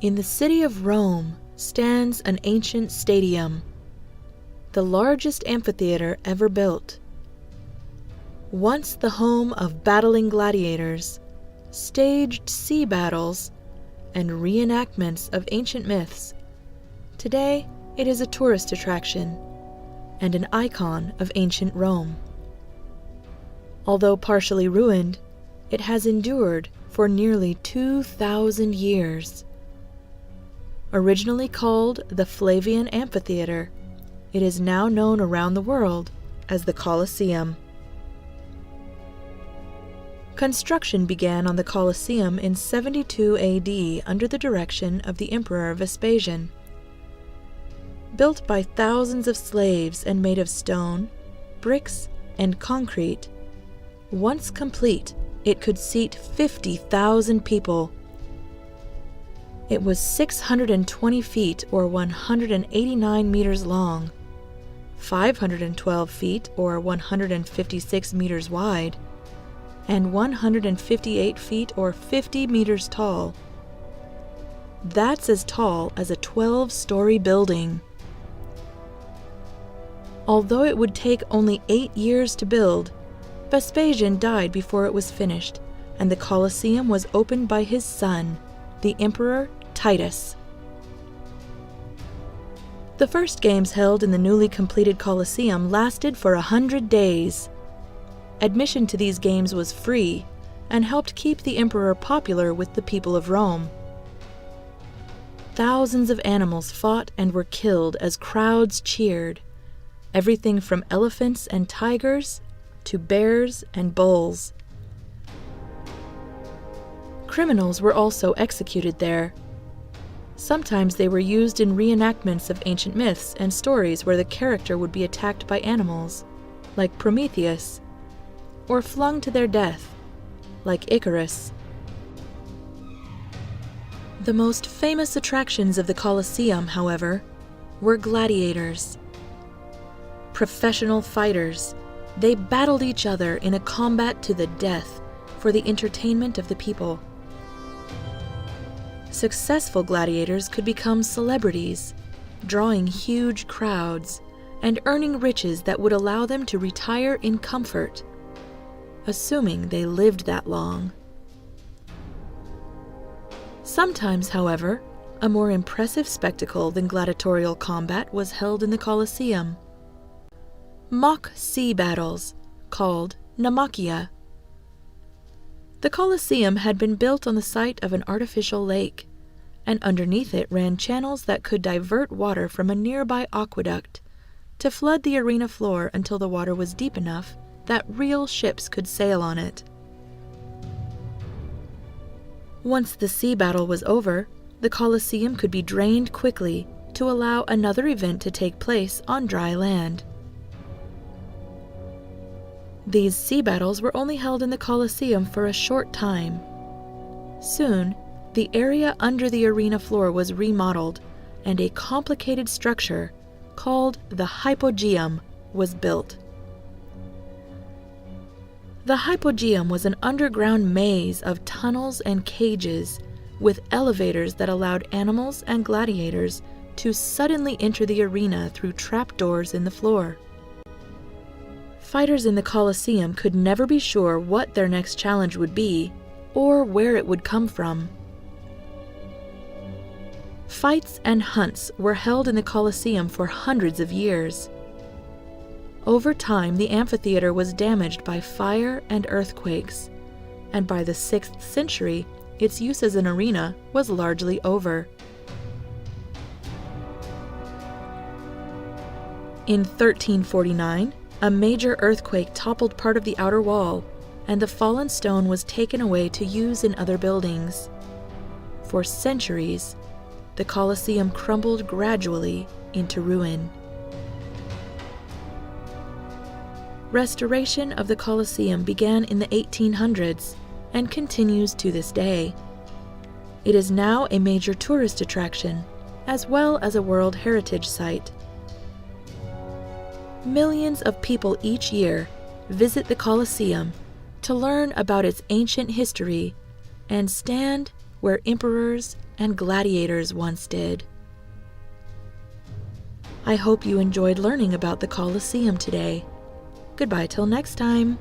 In the city of Rome stands an ancient stadium, the largest amphitheater ever built. Once the home of battling gladiators, staged sea battles, and reenactments of ancient myths, today it is a tourist attraction and an icon of ancient Rome. Although partially ruined, it has endured for nearly 2,000 years. Originally called the Flavian Amphitheater, it is now known around the world as the Colosseum. Construction began on the Colosseum in 72 AD under the direction of the Emperor Vespasian. Built by thousands of slaves and made of stone, bricks, and concrete, once complete, it could seat 50,000 people. It was 620 feet or 189 meters long, 512 feet or 156 meters wide, and 158 feet or 50 meters tall. That's as tall as a 12-story building. Although it would take only 8 years to build, Vespasian died before it was finished, and the Colosseum was opened by his son, the Emperor Titus. The first games held in the newly completed Colosseum lasted for 100 days. Admission to these games was free and helped keep the emperor popular with the people of Rome. Thousands of animals fought and were killed as crowds cheered, everything from elephants and tigers to bears and bulls. Criminals were also executed there. Sometimes they were used in reenactments of ancient myths and stories where the character would be attacked by animals, like Prometheus, or flung to their death, like Icarus. The most famous attractions of the Colosseum, however, were gladiators. Professional fighters, they battled each other in a combat to the death for the entertainment of the people. Successful gladiators could become celebrities, drawing huge crowds and earning riches that would allow them to retire in comfort, assuming they lived that long. Sometimes, however, a more impressive spectacle than gladiatorial combat was held in the Colosseum. Mock sea battles, called naumachia. The Colosseum had been built on the site of an artificial lake, and underneath it ran channels that could divert water from a nearby aqueduct to flood the arena floor until the water was deep enough that real ships could sail on it. Once the sea battle was over, the Colosseum could be drained quickly to allow another event to take place on dry land. These sea battles were only held in the Colosseum for a short time. Soon, the area under the arena floor was remodeled, and a complicated structure called the hypogeum was built. The hypogeum was an underground maze of tunnels and cages with elevators that allowed animals and gladiators to suddenly enter the arena through trapdoors in the floor. Fighters in the Colosseum could never be sure what their next challenge would be or where it would come from. Fights and hunts were held in the Colosseum for hundreds of years. Over time, the amphitheater was damaged by fire and earthquakes, and by the 6th century, its use as an arena was largely over. In 1349, a major earthquake toppled part of the outer wall, and the fallen stone was taken away to use in other buildings. For centuries, the Colosseum crumbled gradually into ruin. Restoration of the Colosseum began in the 1800s and continues to this day. It is now a major tourist attraction, as well as a World Heritage Site. Millions of people each year visit the Colosseum to learn about its ancient history and stand where emperors and gladiators once did. I hope you enjoyed learning about the Colosseum today. Goodbye till next time.